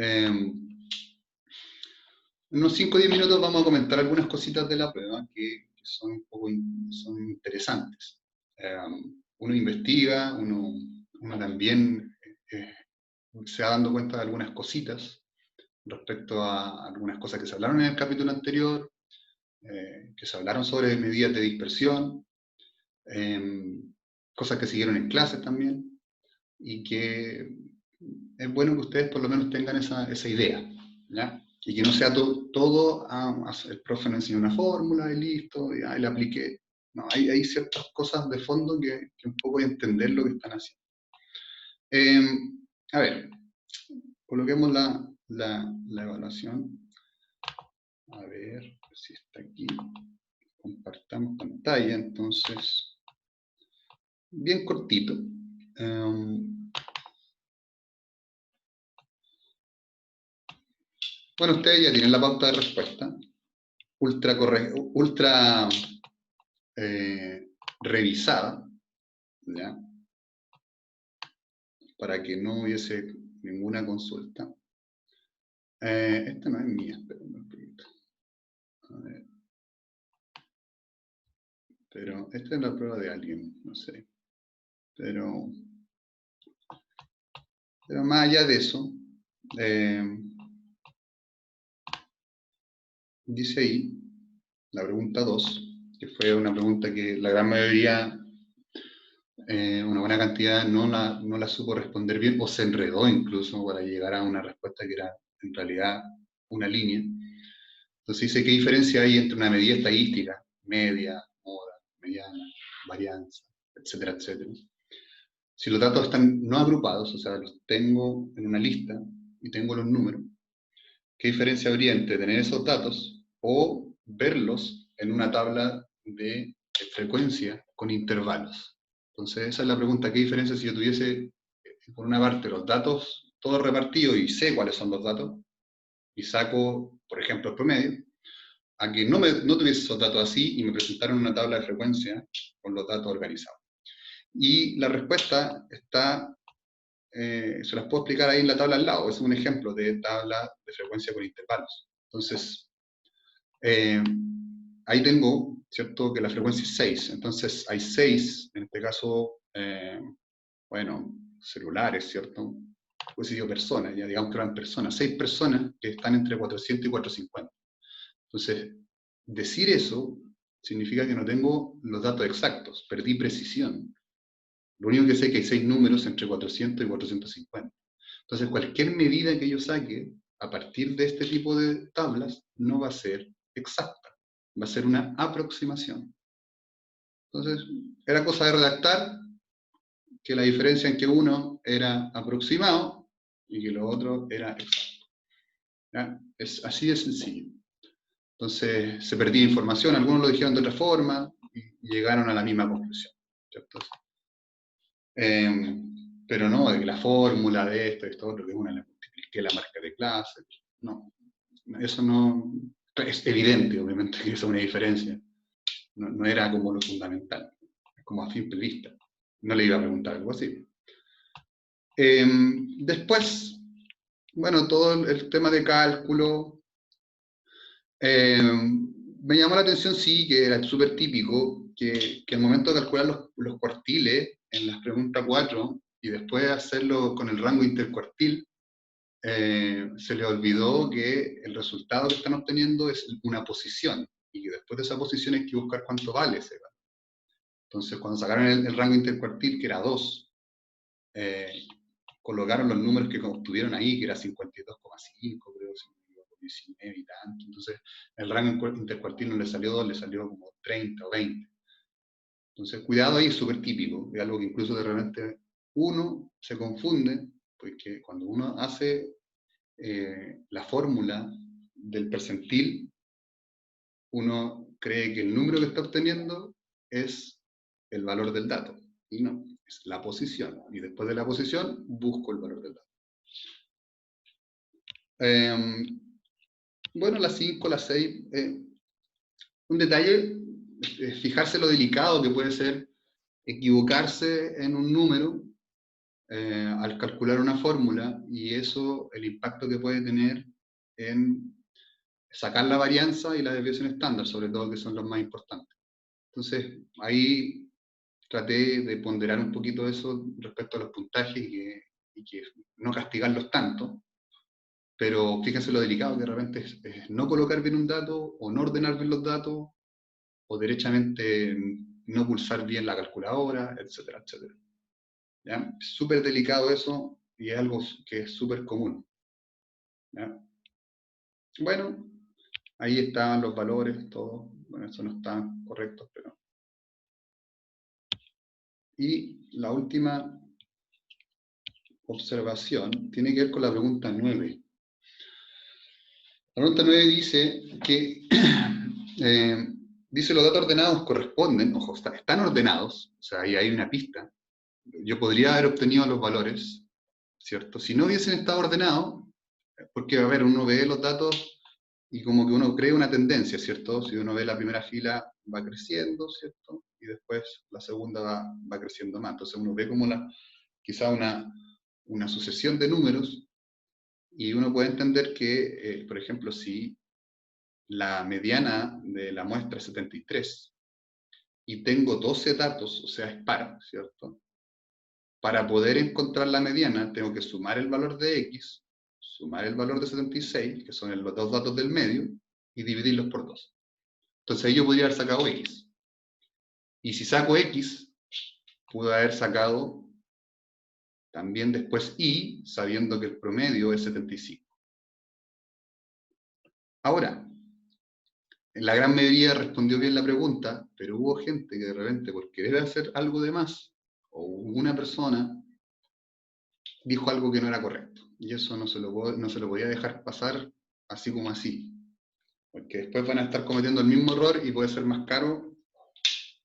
En unos 5 o 10 minutos vamos a comentar algunas cositas de la prueba que son un poco son interesantes. Uno investiga, uno también se va dando cuenta de algunas cositas respecto a algunas cosas que se hablaron en el capítulo anterior, que se hablaron sobre medidas de dispersión, cosas que siguieron en clases también, y que es bueno que ustedes por lo menos tengan esa idea, ¿ya? Y que no sea todo, el profe nos enseñó una fórmula y listo, y la apliqué. No, hay ciertas cosas de fondo que un poco hay que entender lo que están haciendo. A ver, coloquemos la evaluación. A ver si está aquí. Compartamos pantalla, entonces, bien cortito. Bueno, ustedes ya tienen la pauta de respuesta, ultra revisada, ¿ya? Para que no hubiese ninguna consulta. Esta no es mía, espera un poquito. A ver. Pero esta es la prueba de alguien, no sé. Pero más allá de eso, dice ahí, la pregunta 2, que fue una pregunta que la gran mayoría, una buena cantidad, no la supo responder bien, o se enredó incluso para llegar a una respuesta que era en realidad una línea. Entonces dice, ¿qué diferencia hay entre una medida estadística, media, moda, mediana, varianza, etcétera, etcétera? Si los datos están no agrupados, o sea, los tengo en una lista y tengo los números, ¿qué diferencia habría entre tener esos datos o verlos en una tabla de frecuencia con intervalos? Entonces, esa es la pregunta. ¿Qué diferencia si yo tuviese, por una parte, los datos todos repartidos y sé cuáles son los datos, y saco, por ejemplo, el promedio, a que no tuviese esos datos así y me presentaron una tabla de frecuencia con los datos organizados? Y la respuesta está, se las puedo explicar ahí en la tabla al lado. Es un ejemplo de tabla de frecuencia con intervalos. Entonces, ahí tengo, ¿cierto?, que la frecuencia es 6. Entonces, hay 6, en este caso, bueno, celulares, ¿cierto? Pues si digo personas, ya digamos que eran personas, 6 personas que están entre 400 y 450. Entonces, decir eso significa que no tengo los datos exactos, perdí precisión. Lo único que sé es que hay 6 números entre 400 y 450. Entonces, cualquier medida que yo saque a partir de este tipo de tablas no va a ser exacta, va a ser una aproximación. Entonces, era cosa de redactar que la diferencia en que uno era aproximado y que lo otro era exacto. ¿Ya? Es así de sencillo. Entonces, se perdía información, algunos lo dijeron de otra forma y llegaron a la misma conclusión, ¿cierto? Pero no, de que la fórmula de esto, otro, que una le multipliqué la marca de clase, no, eso no, es evidente, obviamente, que eso es una diferencia, no era como lo fundamental, como a simple vista, no le iba a preguntar algo así. Después, bueno, todo el tema de cálculo, me llamó la atención, sí, que era súper típico, que al momento de calcular los cuartiles, en las preguntas 4, y después hacerlo con el rango intercuartil, se le olvidó que el resultado que están obteniendo es una posición, y que después de esa posición hay que buscar cuánto vale ese valor. Entonces, cuando sacaron el rango intercuartil, que era 2, colocaron los números que obtuvieron ahí, que era 52,5, creo, 19 y tanto. Entonces, el rango intercuartil no le salió 2, le salió como 30 o 20. Entonces, cuidado ahí, es súper típico, es algo que incluso de repente uno se confunde, porque cuando uno hace la fórmula del percentil, uno cree que el número que está obteniendo es el valor del dato, y no, es la posición, y después de la posición busco el valor del dato. Bueno, las 5, las 6, un detalle, fijarse lo delicado que puede ser equivocarse en un número, al calcular una fórmula, y eso, el impacto que puede tener en sacar la varianza y la desviación estándar, sobre todo, que son los más importantes. Entonces, ahí traté de ponderar un poquito eso respecto a los puntajes y que no castigarlos tanto, pero fíjense lo delicado que de repente es no colocar bien un dato, o no ordenar bien los datos, o derechamente no pulsar bien la calculadora, etcétera, etcétera. ¿Ya? Es súper delicado eso, y es algo que es súper común. ¿Ya? Bueno, ahí están los valores, todo. Bueno, eso no está correcto, pero... Y la última observación tiene que ver con la pregunta 9. La pregunta 9 dice que dice los datos ordenados corresponden, ojo, están ordenados, o sea, ahí hay una pista. Yo podría haber obtenido los valores, ¿cierto? Si no hubiesen estado ordenados, porque, a ver, uno ve los datos y como que uno cree una tendencia, ¿cierto? Si uno ve la primera fila va creciendo, ¿cierto? Y después la segunda va creciendo más. Entonces uno ve como quizá una sucesión de números, y uno puede entender que, por ejemplo, si la mediana de la muestra es 73 y tengo 12 datos, o sea, es par, ¿cierto? Para poder encontrar la mediana tengo que sumar el valor de X, sumar el valor de 76, que son los dos datos del medio, y dividirlos por 2. Entonces ahí yo podría haber sacado X. Y si saco X, pude haber sacado también después Y, sabiendo que el promedio es 75. Ahora, la gran mayoría respondió bien la pregunta, pero hubo gente que de repente, por querer hacer algo de más, o una persona dijo algo que no era correcto. Y eso no se lo podía dejar pasar así como así. Porque después van a estar cometiendo el mismo error y puede ser más caro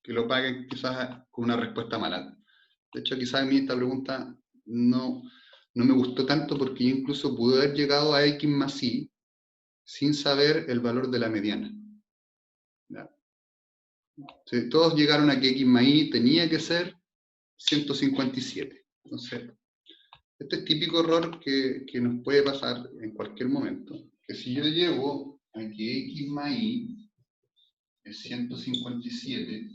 que lo paguen quizás con una respuesta mala. De hecho, quizás a mí esta pregunta no me gustó tanto, porque yo incluso pude haber llegado a X más Y sin saber el valor de la mediana. ¿Ya? Sí, todos llegaron a que X más Y tenía que ser 157. Entonces, este es típico error que nos puede pasar en cualquier momento. Que si yo llego a que X más Y es 157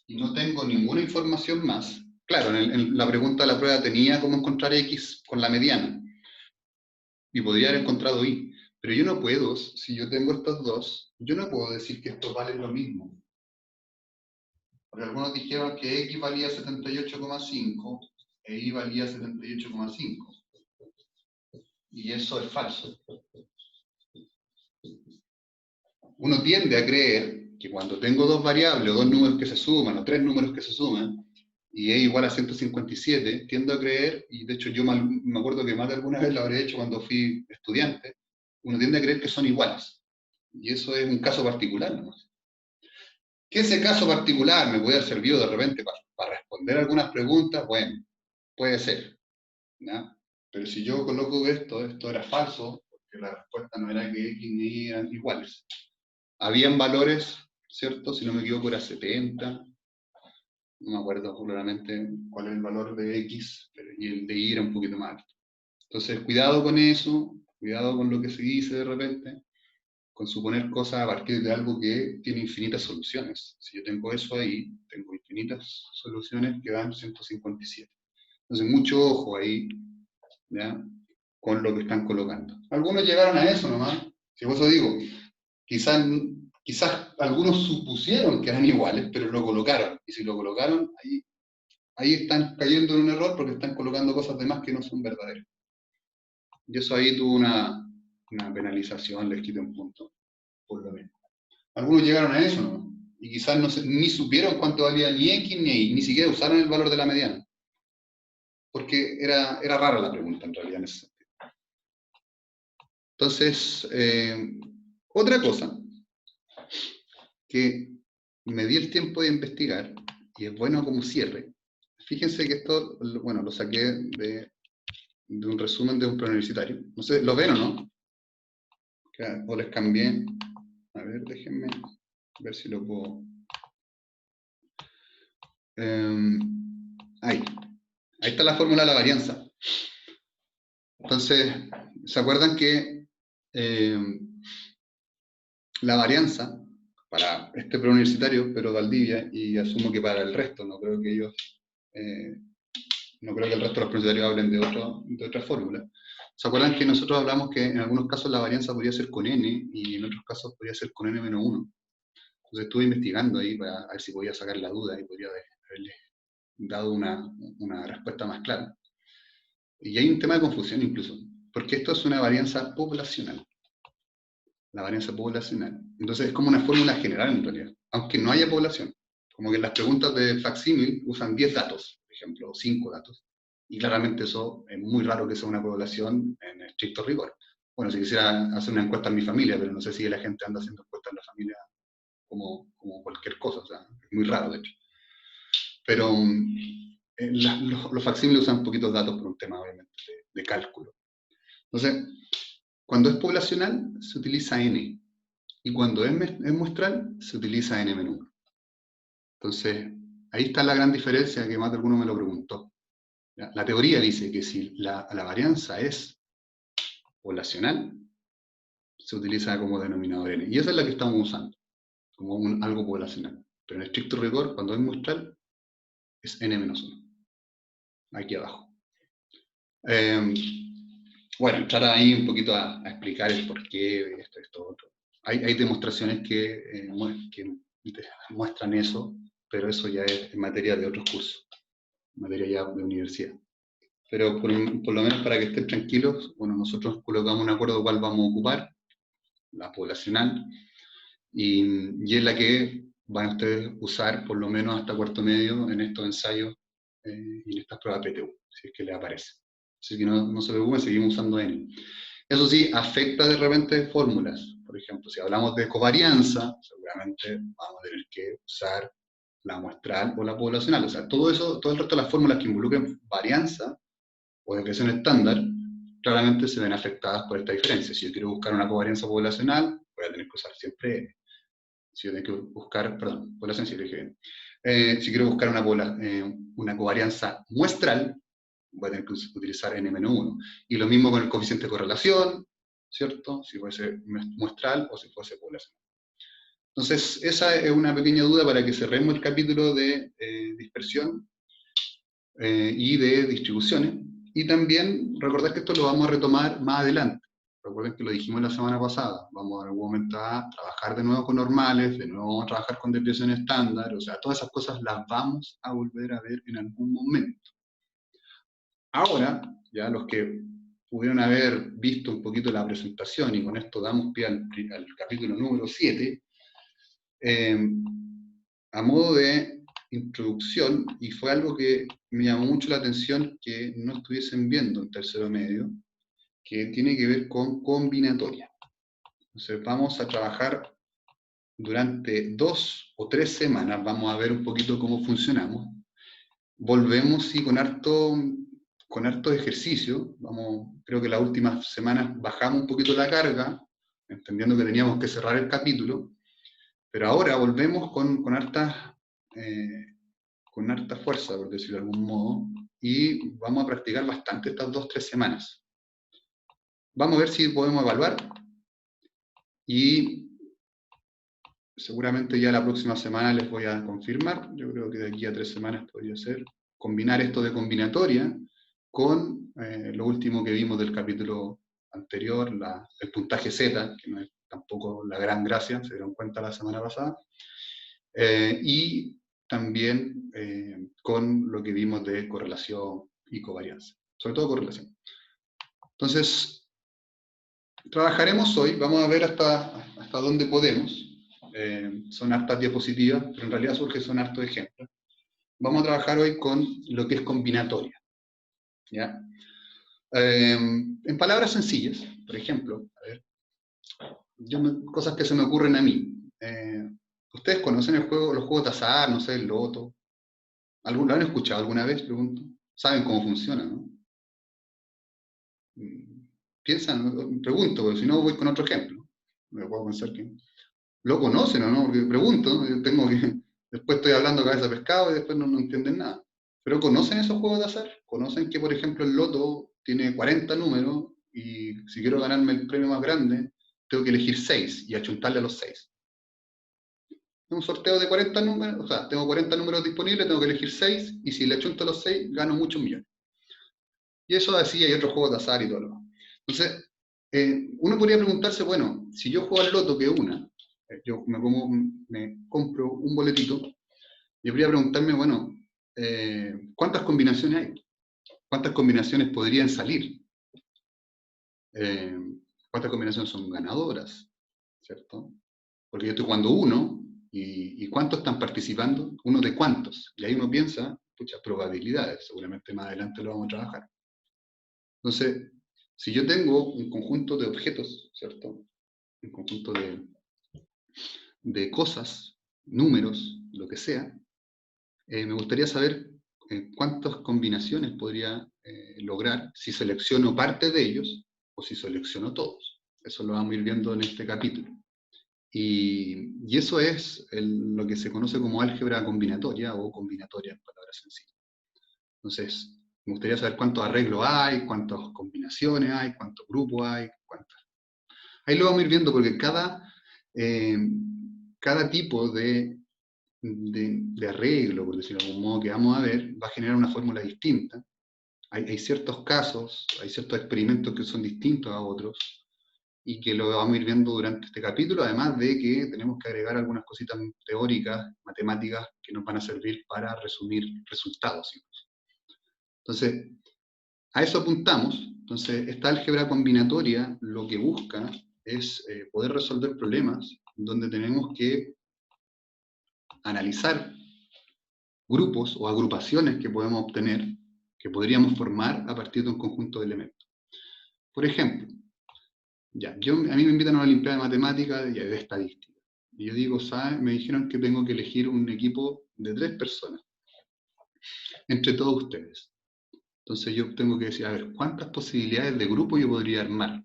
y no tengo ninguna información más, claro, en la pregunta de la prueba tenía cómo encontrar X con la mediana, y podría haber encontrado Y, pero yo no puedo, si yo tengo estos dos, yo no puedo decir que estos valen lo mismo. Porque algunos dijeron que X valía 78,5 e Y valía 78,5. Y eso es falso. Uno tiende a creer que cuando tengo dos variables, o dos números que se suman, o tres números que se suman, y es igual a 157, tiendo a creer, y de hecho yo me acuerdo que más de alguna vez lo habré hecho cuando fui estudiante, uno tiende a creer que son iguales. Y eso es un caso particular nomás. Que ese caso particular me puede haber servido de repente para responder algunas preguntas, bueno, puede ser, ¿no? Pero si yo coloco esto era falso, porque la respuesta no era que X ni Y eran iguales. Habían valores, ¿cierto? Si no me equivoco era 70, no me acuerdo claramente cuál es el valor de X, y el de Y era un poquito más alto. Entonces, cuidado con eso, cuidado con lo que se dice de repente, con suponer cosas a partir de algo que tiene infinitas soluciones. Si yo tengo eso ahí, tengo infinitas soluciones que dan 157. Entonces, mucho ojo ahí, ¿ya? Con lo que están colocando. Algunos llegaron a eso nomás. Si por eso digo, quizás algunos supusieron que eran iguales, pero lo colocaron. Y si lo colocaron, ahí están cayendo en un error, porque están colocando cosas de más que no son verdaderas. Y eso ahí tuvo una penalización, les quité un punto, por lo menos. Algunos llegaron a eso, ¿no? Y quizás ni supieron cuánto valía ni X ni Y, ni siquiera usaron el valor de la mediana. Porque era rara la pregunta, en realidad, en ese sentido. Entonces, otra cosa que me di el tiempo de investigar, y es bueno como cierre. Fíjense que esto, bueno, lo saqué de un resumen de un preuniversitario. No sé, ¿lo ven o no? O les cambié. A ver, déjenme ver si lo puedo. Ahí Ahí está la fórmula de la varianza. Entonces, ¿se acuerdan que la varianza para este preuniversitario, pero Valdivia, y asumo que para el resto, no creo que ellos, no creo que el resto de los preuniversitarios hablen de otra fórmula? ¿Se acuerdan que nosotros hablamos que en algunos casos la varianza podría ser con n y en otros casos podría ser con n-1? Entonces estuve investigando ahí para ver si podía sacar la duda y podría haberles dado una respuesta más clara. Y hay un tema de confusión incluso, porque esto es una varianza poblacional. La varianza poblacional. Entonces es como una fórmula general en realidad, aunque no haya población. Como que las preguntas de facsímil usan 10 datos, por ejemplo, o 5 datos. Y claramente eso es muy raro que sea una población en estricto rigor. Bueno, si quisiera hacer una encuesta en mi familia, pero no sé si la gente anda haciendo encuestas en la familia como cualquier cosa, o sea, es muy raro de hecho. Pero los facsímiles usan poquitos datos por un tema, obviamente, de cálculo. Entonces, cuando es poblacional, se utiliza n. Y cuando es muestral, se utiliza n-1. Entonces, ahí está la gran diferencia que más de alguno me lo preguntó. La teoría dice que si la varianza es poblacional, se utiliza como denominador n. Y esa es la que estamos usando, como algo poblacional. Pero en estricto rigor, cuando es muestral, es n-1. Aquí abajo. Bueno, entrar ahí un poquito a explicar el por qué, esto, otro. Hay demostraciones que muestran eso, pero eso ya es en materia de otros cursos, en materia ya de universidad. Pero por lo menos para que estén tranquilos, bueno, nosotros colocamos un acuerdo cuál vamos a ocupar, la poblacional, y es la que van a ustedes usar por lo menos hasta cuarto medio en estos ensayos y en estas pruebas PTU, si es que les aparece. Así que no se preocupen, seguimos usando N. Eso sí, afecta de repente fórmulas. Por ejemplo, si hablamos de covarianza, seguramente vamos a tener que usar la muestral o la poblacional. O sea, todo el resto de las fórmulas que involucren varianza o desviación estándar, claramente se ven afectadas por esta diferencia. Si yo quiero buscar una covarianza poblacional, voy a tener que usar siempre N. Si yo tengo que buscar, perdón, población, si lo dije bien. Si quiero buscar una covarianza muestral, voy a tener que utilizar n-1. Y lo mismo con el coeficiente de correlación, ¿cierto? Si fuese muestral o si fuese poblacional. Entonces, esa es una pequeña duda para que cerremos el capítulo de dispersión y de distribuciones. Y también recordar que esto lo vamos a retomar más adelante. Recuerden que lo dijimos la semana pasada. Vamos en algún momento a trabajar de nuevo con normales, de nuevo a trabajar con desviación estándar. O sea, todas esas cosas las vamos a volver a ver en algún momento. Ahora, ya los que pudieron haber visto un poquito la presentación, y con esto damos pie al capítulo número 7, a modo de introducción, y fue algo que me llamó mucho la atención que no estuviesen viendo en tercero medio, que tiene que ver con combinatoria. Entonces vamos a trabajar durante 2 o 3 semanas, vamos a ver un poquito cómo funcionamos. Volvemos y con harto ejercicio, creo que las últimas semanas bajamos un poquito la carga, entendiendo que teníamos que cerrar el capítulo, pero ahora volvemos con harta fuerza, por decirlo de algún modo, y vamos a practicar bastante estas 2 o 3 semanas. Vamos a ver si podemos evaluar, y seguramente ya la próxima semana les voy a confirmar. Yo creo que de aquí a 3 semanas podría ser combinar esto de combinatoria con lo último que vimos del capítulo anterior, el puntaje Z, que no es tampoco la gran gracia, se dieron cuenta la semana pasada, y también con lo que vimos de correlación y covarianza, sobre todo correlación. Entonces, trabajaremos hoy, vamos a ver hasta dónde podemos. Son hartas diapositivas, pero en realidad son hartos ejemplos. Vamos a trabajar hoy con lo que es combinatoria. ¿Ya? En palabras sencillas, por ejemplo, a ver, cosas que se me ocurren a mí. ¿Ustedes conocen los juegos de azar, no sé, el loto? ¿Lo han escuchado alguna vez? Pregunto. ¿Saben cómo funciona, no? Piensan, pregunto, porque si no voy con otro ejemplo. Me puedo pensar que lo conocen o no, porque pregunto, después estoy hablando cabeza de pescado y después no entienden nada. Pero ¿conocen esos juegos de azar? ¿Conocen que, por ejemplo, el loto tiene 40 números y si quiero ganarme el premio más grande, tengo que elegir 6 y achuntarle a los 6? Un sorteo de 40 números, o sea, tengo 40 números disponibles, tengo que elegir 6 y si le achunto a los 6, gano muchos millones. Y eso así hay otros juegos de azar y todo lo demás. Entonces, uno podría preguntarse, bueno, si yo juego al loto que una, yo me compro un boletito, yo podría preguntarme, bueno, ¿cuántas combinaciones hay? ¿Cuántas combinaciones podrían salir? ¿Cuántas combinaciones son ganadoras? ¿Cierto? Porque yo estoy jugando uno, y ¿cuántos están participando? ¿Uno de cuántos? Y ahí uno piensa, pucha, probabilidades, seguramente más adelante lo vamos a trabajar. Entonces, si yo tengo un conjunto de objetos, ¿cierto? Un conjunto de cosas, números, lo que sea, me gustaría saber cuántas combinaciones podría lograr si selecciono parte de ellos o si selecciono todos. Eso lo vamos a ir viendo en este capítulo. Y eso es lo que se conoce como álgebra combinatoria o combinatoria en palabras sencillas. Entonces, me gustaría saber cuántos arreglos hay, cuántas combinaciones hay, cuántos grupos hay, cuántas. Ahí lo vamos a ir viendo porque cada tipo de arreglo, por decirlo de algún modo, que vamos a ver, va a generar una fórmula distinta. Hay ciertos casos, hay ciertos experimentos que son distintos a otros, y que lo vamos a ir viendo durante este capítulo, además de que tenemos que agregar algunas cositas teóricas, matemáticas, que nos van a servir para resumir resultados. Entonces, a eso apuntamos. Entonces, esta álgebra combinatoria lo que busca es poder resolver problemas donde tenemos que analizar grupos o agrupaciones que podemos obtener, que podríamos formar a partir de un conjunto de elementos. Por ejemplo, a mí me invitan a una olimpiada de matemáticas y de estadística. Y yo digo, ¿sabes? Me dijeron que tengo que elegir un equipo de 3 personas, entre todos ustedes. Entonces yo tengo que decir, a ver, ¿cuántas posibilidades de grupo yo podría armar?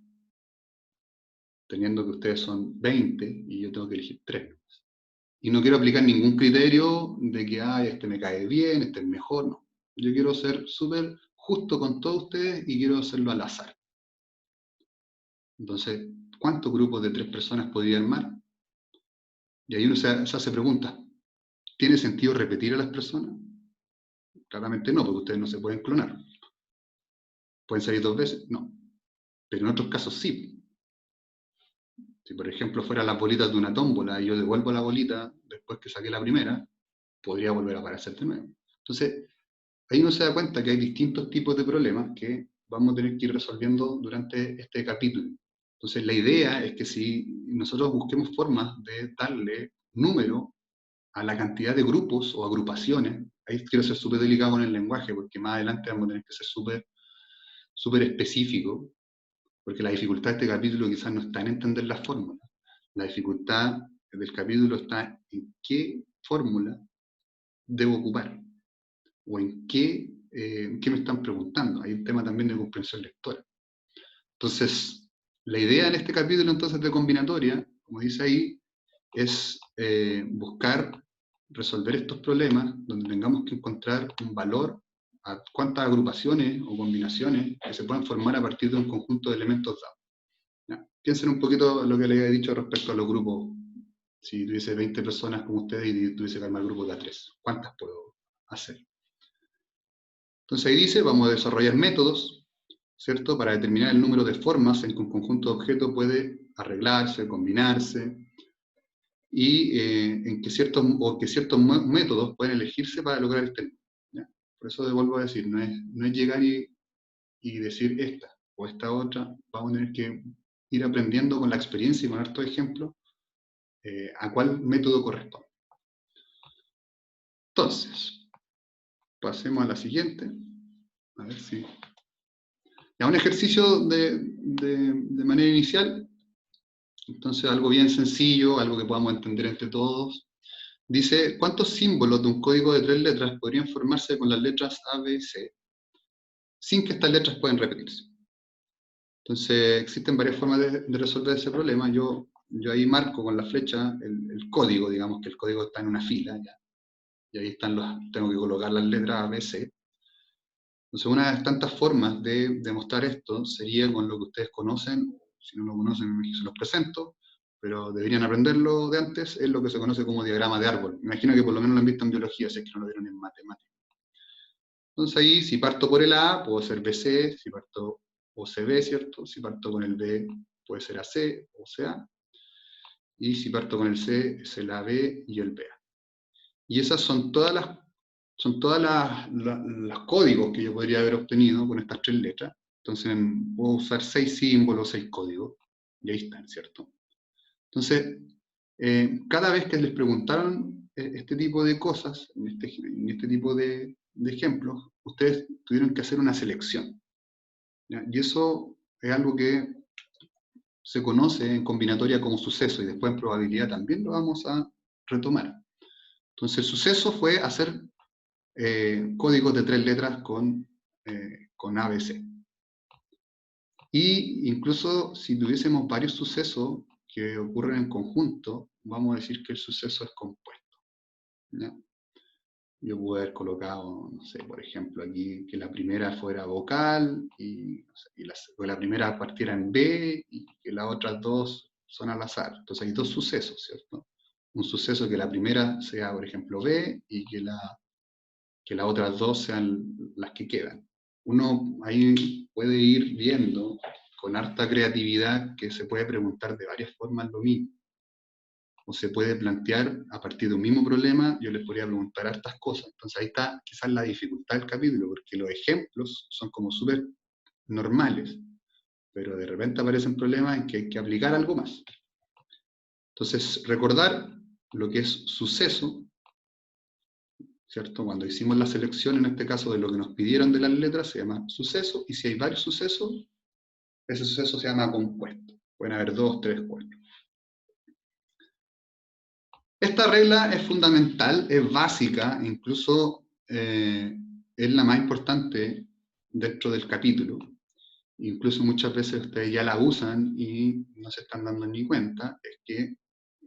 Teniendo que ustedes son 20 y yo tengo que elegir 3. Y no quiero aplicar ningún criterio de que, este me cae bien, este es mejor, no. Yo quiero ser súper justo con todos ustedes y quiero hacerlo al azar. Entonces, ¿cuántos grupos de 3 personas podría armar? Y ahí uno se hace preguntas. ¿Tiene sentido repetir a las personas? Claramente no, porque ustedes no se pueden clonar. ¿Pueden salir 2 veces? No. Pero en otros casos sí. Si por ejemplo fuera las bolitas de una tómbola y yo devuelvo la bolita después que saqué la primera, podría volver a aparecer de nuevo. Entonces, ahí uno se da cuenta que hay distintos tipos de problemas que vamos a tener que ir resolviendo durante este capítulo. Entonces, la idea es que si nosotros busquemos formas de darle número a la cantidad de grupos o agrupaciones, ahí quiero ser súper delicado con el lenguaje, porque más adelante vamos a tener que ser súper específico, porque la dificultad de este capítulo quizás no está en entender la fórmula. La dificultad del capítulo está en qué fórmula debo ocupar, o en qué me están preguntando. Hay un tema también de comprensión lectora. Entonces, la idea en este capítulo entonces de combinatoria, como dice ahí, es buscar resolver estos problemas donde tengamos que encontrar un valor a cuántas agrupaciones o combinaciones que se puedan formar a partir de un conjunto de elementos dados. ¿Ya? Piensen un poquito lo que les he dicho respecto a los grupos. Si tuviese 20 personas como ustedes y tuviese que armar grupos de A3, ¿cuántas puedo hacer? Entonces ahí dice, vamos a desarrollar métodos, ¿cierto? Para determinar el número de formas en que un conjunto de objetos puede arreglarse, combinarse, y que ciertos métodos pueden elegirse para lograr este número. ¿Ya? Por eso vuelvo a decir, no es llegar y decir esta o esta otra, vamos a tener que ir aprendiendo con la experiencia y con hartos ejemplos a cuál método corresponde. Entonces, pasemos a la siguiente. A ver si... Ya, un ejercicio de manera inicial. Entonces, algo bien sencillo, algo que podamos entender entre todos. Dice, ¿cuántos símbolos de un código de 3 letras podrían formarse con las letras A, B y C sin que estas letras puedan repetirse? Entonces, existen varias formas de resolver ese problema. Yo ahí marco con la flecha el código, digamos que el código está en una fila. ¿Ya? y ahí están tengo que colocar las letras A, B, C. Entonces, una de las tantas formas de demostrar esto sería con lo que ustedes conocen. Si no lo conocen, se los presento, pero deberían aprenderlo de antes, es lo que se conoce como diagrama de árbol. Me imagino que por lo menos lo han visto en biología, si es que no lo vieron en matemáticas. Entonces ahí, si parto por el A, puedo ser BC, si parto o CB, ¿cierto? Si parto con el B, puede ser AC o CA. Y si parto con el C, es el AB y el BA. Y esas son todas los códigos que yo podría haber obtenido con estas 3 letras. Entonces puedo usar 6 símbolos, 6 códigos, y ahí están, ¿cierto? Entonces, cada vez que les preguntaron este tipo de cosas, en este tipo de ejemplos, ustedes tuvieron que hacer una selección, ¿ya? Y eso es algo que se conoce en combinatoria como suceso, y después en probabilidad también lo vamos a retomar. Entonces el suceso fue hacer códigos de 3 letras con ABC. Y incluso si tuviésemos varios sucesos que ocurren en conjunto, vamos a decir que el suceso es compuesto, ¿ya? Yo pude haber colocado, no sé, por ejemplo, aquí que la primera fuera vocal, y, no sé, la primera partiera en B, y que las otras 2 son al azar. Entonces hay 2 sucesos, ¿cierto? Un suceso que la primera sea, por ejemplo, B, y que las otras 2 sean las que quedan. Uno ahí puede ir viendo con harta creatividad que se puede preguntar de varias formas lo mismo. O se puede plantear a partir de un mismo problema, yo les podría preguntar hartas cosas. Entonces ahí está quizás la dificultad del capítulo, porque los ejemplos son como súper normales, pero de repente aparecen problemas en que hay que aplicar algo más. Entonces, recordar lo que es suceso, ¿cierto? Cuando hicimos la selección, en este caso, de lo que nos pidieron de las letras, se llama suceso, y si hay varios sucesos, ese suceso se llama compuesto. Pueden haber 2, 3, 4. Esta regla es fundamental, es básica, incluso es la más importante dentro del capítulo. Incluso muchas veces ustedes ya la usan y no se están dando ni cuenta, es que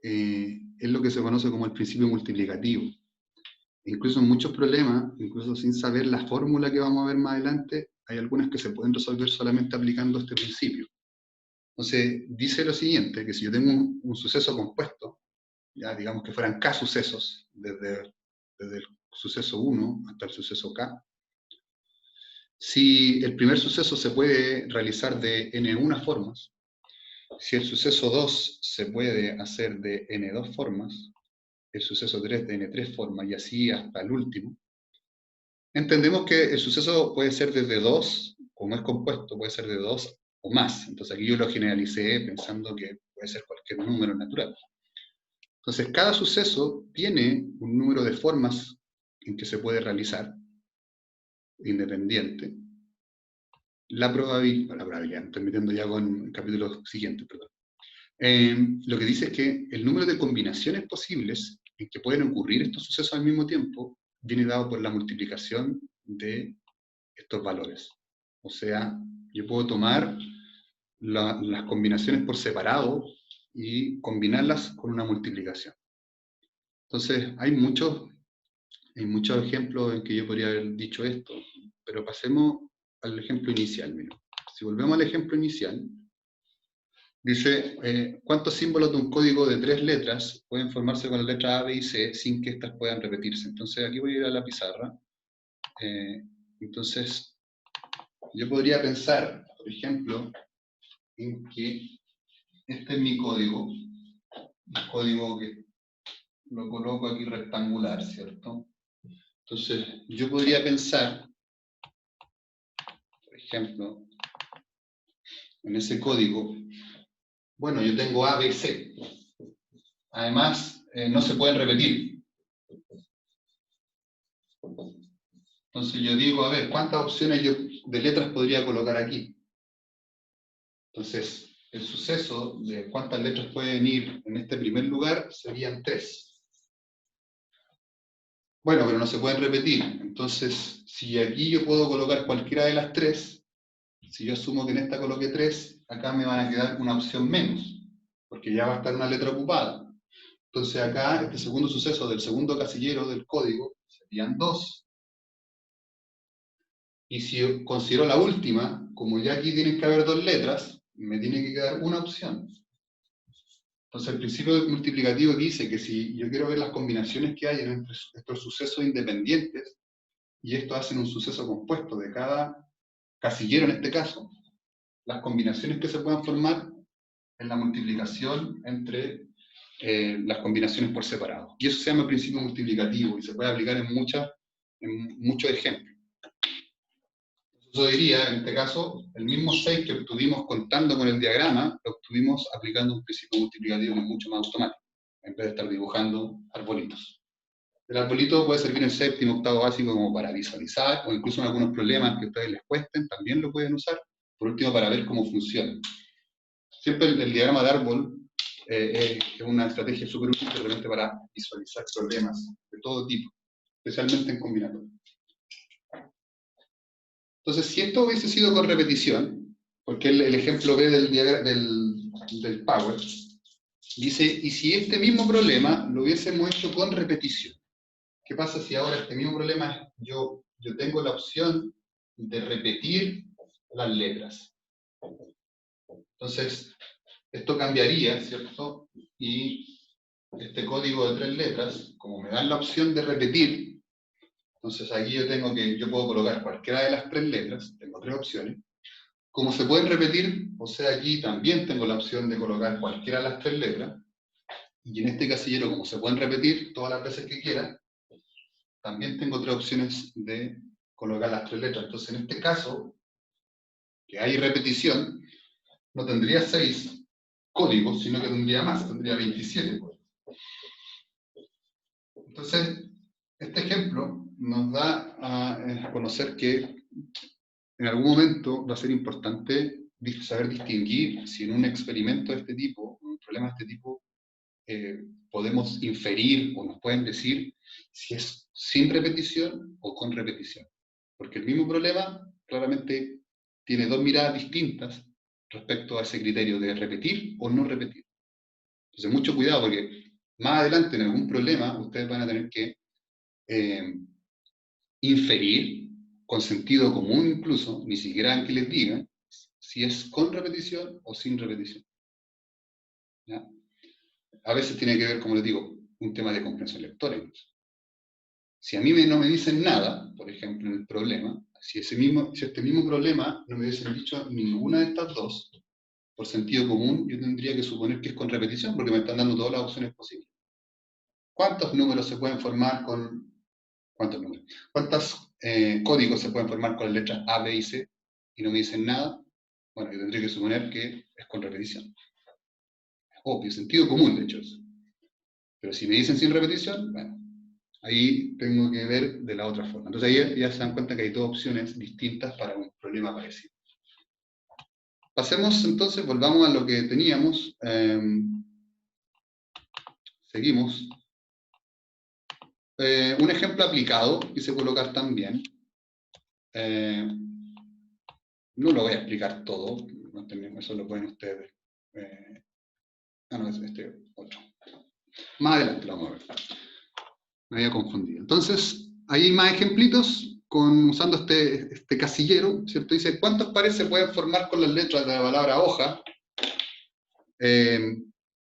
es lo que se conoce como el principio multiplicativo. Incluso en muchos problemas, incluso sin saber la fórmula que vamos a ver más adelante, hay algunas que se pueden resolver solamente aplicando este principio. Entonces, dice lo siguiente, que si yo tengo un suceso compuesto, ya digamos que fueran K sucesos, desde el suceso 1 hasta el suceso K, si el primer suceso se puede realizar de n1 formas, si el suceso 2 se puede hacer de n2 formas, el suceso 3 de n3 formas, y así hasta el último, entendemos que el suceso puede ser desde 2, como es compuesto, puede ser de 2 o más. Entonces aquí yo lo generalicé pensando que puede ser cualquier número natural. Entonces cada suceso tiene un número de formas en que se puede realizar, independiente. La probabilidad, estoy metiendo ya con el capítulo siguiente, perdón. Lo que dice es que el número de combinaciones posibles en que pueden ocurrir estos sucesos al mismo tiempo viene dado por la multiplicación de estos valores. O sea, yo puedo tomar las combinaciones por separado y combinarlas con una multiplicación. Entonces, hay muchos ejemplos en que yo podría haber dicho esto, pero pasemos al ejemplo inicial. Mira. Si volvemos al ejemplo inicial, dice, ¿cuántos símbolos de un código de 3 letras pueden formarse con la letra A, B y C sin que éstas puedan repetirse? Entonces, aquí voy a ir a la pizarra. Entonces, yo podría pensar, por ejemplo, en que este es mi código, el código que lo coloco aquí rectangular, ¿cierto? Entonces, yo podría pensar, por ejemplo, en ese código, bueno, yo tengo A, B, C. Además, no se pueden repetir. Entonces yo digo, a ver, ¿cuántas opciones yo de letras podría colocar aquí? Entonces, el suceso de cuántas letras pueden ir en este primer lugar serían 3. Bueno, pero no se pueden repetir. Entonces, si aquí yo puedo colocar cualquiera de las 3, si yo asumo que en esta coloqué 3, acá me van a quedar una opción menos, porque ya va a estar una letra ocupada. Entonces acá, este segundo suceso del segundo casillero del código serían 2. Y si considero la última, como ya aquí tienen que haber 2 letras, me tiene que quedar una opción. Entonces el principio multiplicativo dice que si yo quiero ver las combinaciones que hay entre estos sucesos independientes, y estos hacen un suceso compuesto de cada casillero en este caso, las combinaciones que se puedan formar en la multiplicación entre las combinaciones por separado. Y eso se llama principio multiplicativo y se puede aplicar en muchos ejemplos. Yo diría, en este caso, el mismo 6 que obtuvimos contando con el diagrama, lo obtuvimos aplicando un principio multiplicativo que es mucho más automático, en vez de estar dibujando arbolitos. El arbolito puede servir en séptimo, octavo básico como para visualizar, o incluso en algunos problemas que a ustedes les cuesten, también lo pueden usar, por último, para ver cómo funciona. Siempre el diagrama de árbol es una estrategia súper útil realmente para visualizar problemas de todo tipo, especialmente en combinatoria. Entonces, si esto hubiese sido con repetición, porque el ejemplo B del Power, dice, y si este mismo problema lo hubiésemos hecho con repetición, ¿qué pasa si ahora este mismo problema yo tengo la opción de repetir las letras? Entonces, esto cambiaría, ¿cierto? Y este código de 3 letras, como me dan la opción de repetir, entonces aquí yo puedo colocar cualquiera de las 3 letras, tengo 3 opciones. Como se pueden repetir, o sea, aquí también tengo la opción de colocar cualquiera de las 3 letras, y en este casillero, como se pueden repetir todas las veces que quiera, también tengo 3 opciones de colocar las 3 letras. Entonces, en este caso, que hay repetición, no tendría 6 códigos, sino que tendría más, tendría 27 códigos. Entonces, este ejemplo nos da a conocer que en algún momento va a ser importante saber distinguir si en un experimento de este tipo, un problema de este tipo, podemos inferir o nos pueden decir si es sin repetición o con repetición. Porque el mismo problema claramente tiene 2 miradas distintas respecto a ese criterio de repetir o no repetir. Entonces, mucho cuidado porque más adelante en algún problema ustedes van a tener que inferir con sentido común incluso, ni siquiera que les digan, si es con repetición o sin repetición. ¿Ya? A veces tiene que ver, como les digo, un tema de comprensión lectora incluso. Si a mí no me dicen nada, por ejemplo, en el problema, si este mismo problema no me hubiesen dicho ninguna de estas dos, por sentido común, yo tendría que suponer que es con repetición, porque me están dando todas las opciones posibles. ¿Cuántos números se pueden formar con... ¿Cuántos números? ¿Cuántos códigos se pueden formar con las letras A, B y C? Y no me dicen nada. Bueno, yo tendría que suponer que es con repetición. Obvio, sentido común, de hecho. Pero si me dicen sin repetición, bueno, ahí tengo que ver de la otra forma. Entonces ahí ya se dan cuenta que hay 2 opciones distintas para un problema parecido. Pasemos entonces, volvamos a lo que teníamos. Seguimos. Un ejemplo aplicado, quise colocar también. No lo voy a explicar todo, eso lo pueden ustedes. No, es este otro. Más adelante lo vamos a ver. Me había confundido. Entonces, ahí hay más ejemplitos usando este casillero, ¿cierto? Dice, ¿cuántos pares se pueden formar con las letras de la palabra hoja?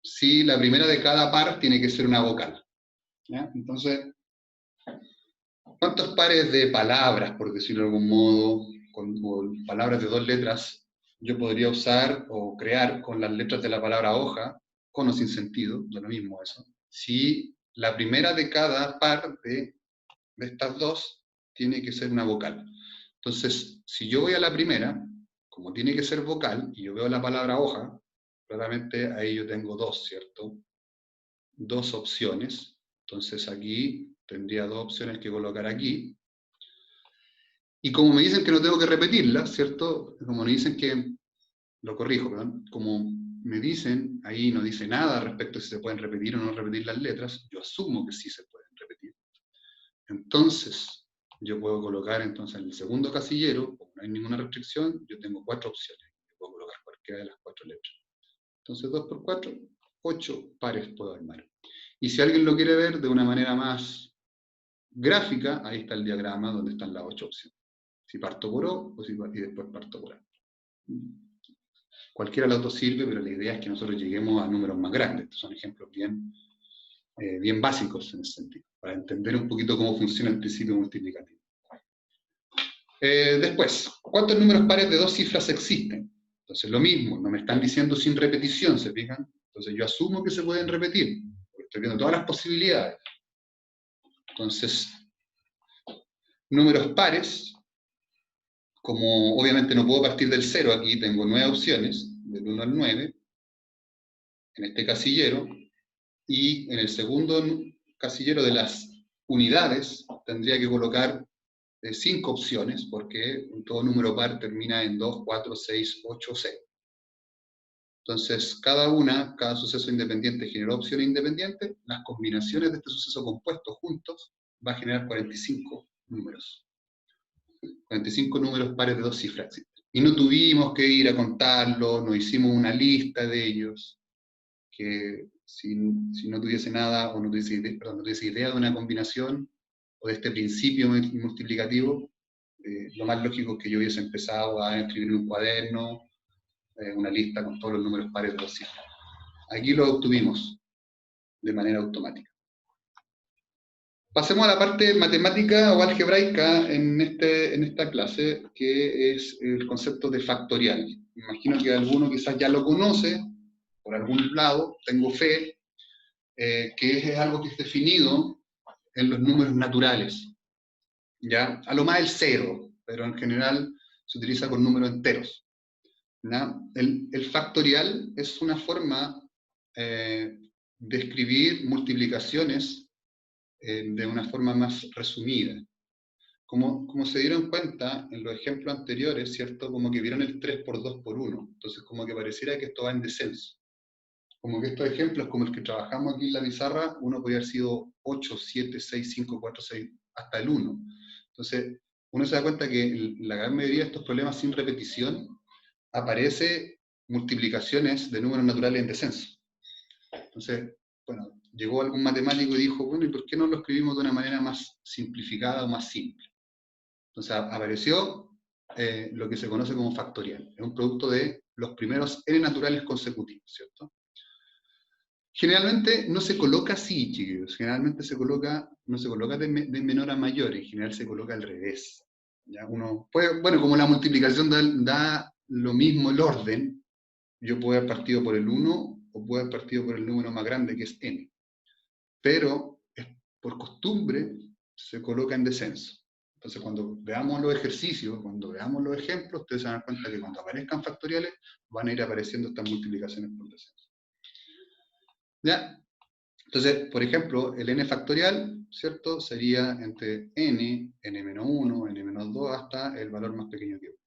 Si la primera de cada par tiene que ser una vocal. ¿Ya? Entonces, ¿cuántos pares de palabras, por decirlo de algún modo, con palabras de 2 letras, yo podría usar o crear con las letras de la palabra hoja, con o sin sentido, de lo mismo eso, si la primera de cada par de estas dos tiene que ser una vocal? Entonces, si yo voy a la primera, como tiene que ser vocal, y yo veo la palabra hoja, claramente ahí yo tengo 2, ¿cierto? 2 opciones. Entonces aquí tendría 2 opciones que colocar aquí. Y como me dicen que no tengo que repetirlas, ¿cierto? Como me dicen que, lo corrijo, perdón, como me dicen, ahí no dice nada respecto a si se pueden repetir o no repetir las letras, yo asumo que sí se pueden repetir. Entonces, yo puedo colocar entonces en el segundo casillero, como no hay ninguna restricción, yo tengo 4 opciones. Yo puedo colocar cualquiera de las 4 letras. Entonces 2 por 4, 8 pares puedo armar. Y si alguien lo quiere ver de una manera más gráfica, ahí está el diagrama donde están las 8 opciones. Si parto por O y después parto por A. Cualquiera de los dos sirve, pero la idea es que nosotros lleguemos a números más grandes. Estos son ejemplos bien básicos en ese sentido, para entender un poquito cómo funciona el principio multiplicativo. Después, ¿cuántos números pares de dos cifras existen? Entonces, lo mismo, no me están diciendo sin repetición, ¿se fijan? Entonces, yo asumo que se pueden repetir, porque estoy viendo todas las posibilidades. Entonces, números pares, como obviamente no puedo partir del 0, aquí tengo 9 opciones, del 1 al 9, en este casillero, y en el segundo casillero de las unidades tendría que colocar 5 opciones, porque todo número par termina en 2, 4, 6, 8, 6. Entonces, cada suceso independiente generó opciones independientes, las combinaciones de este suceso compuesto juntos va a generar 45 números. 45 números pares de dos cifras. Y no tuvimos que ir a contarlos, nos hicimos una lista de ellos, que si no tuviese nada, o no tuviese idea de una combinación, o de este principio multiplicativo, lo más lógico es que yo hubiese empezado a escribir en un cuaderno, una lista con todos los números pares de dos cifras. Aquí lo obtuvimos de manera automática. Pasemos a la parte matemática o algebraica en esta clase, que es el concepto de factorial. Me imagino que alguno quizás ya lo conoce, por algún lado, tengo fe, que es algo que es definido en los números naturales, ¿ya? A lo más el 0, pero en general se utiliza con números enteros. El factorial es una forma de escribir multiplicaciones de una forma más resumida. Como se dieron cuenta en los ejemplos anteriores, ¿cierto? Como que vieron el 3 por 2 por 1. Entonces, como que pareciera que esto va en descenso. Como que estos ejemplos, como el que trabajamos aquí en la pizarra, uno podría haber sido 8, 7, 6, 5, 4, 6, hasta el 1. Entonces, uno se da cuenta que la gran mayoría de estos problemas sin repetición aparece multiplicaciones de números naturales en descenso. Entonces, bueno, llegó algún matemático y dijo, bueno, ¿y por qué no lo escribimos de una manera más simplificada o más simple? Entonces apareció lo que se conoce como factorial. Es un producto de los primeros n naturales consecutivos, ¿cierto? Generalmente no se coloca así, chiquillos. Generalmente no se coloca de menor a mayor, en general se coloca al revés. ¿Ya? Uno puede, bueno, como la multiplicación da lo mismo el orden, yo puedo haber partido por el 1 o puedo haber partido por el número más grande, que es n. Pero, por costumbre, se coloca en descenso. Entonces, cuando veamos los ejercicios, cuando veamos los ejemplos, ustedes se van a dar cuenta que cuando aparezcan factoriales, van a ir apareciendo estas multiplicaciones por descenso. ¿Ya? Entonces, por ejemplo, el n factorial, ¿cierto? Sería entre n, n-1, n-2, hasta el valor más pequeño que 1.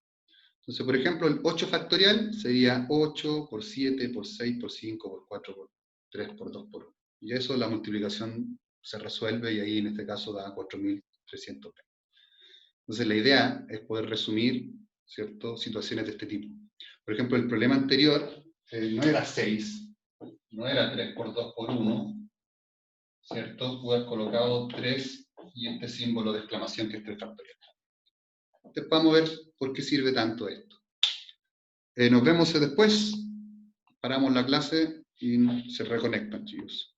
Entonces, por ejemplo, el 8 factorial sería 8 por 7, por 6, por 5, por 4, por 3, por 2, por 1. Y eso la multiplicación se resuelve y ahí en este caso da 4.300. Entonces la idea es poder resumir, ¿cierto?, situaciones de este tipo. Por ejemplo, el problema anterior no era 6, no era 3 por 2 por 1, ¿cierto? Pude haber colocado 3 y este símbolo de exclamación que es 3 factorial. Entonces vamos a ver por qué sirve tanto esto. Nos vemos después, paramos la clase y se reconectan, chicos.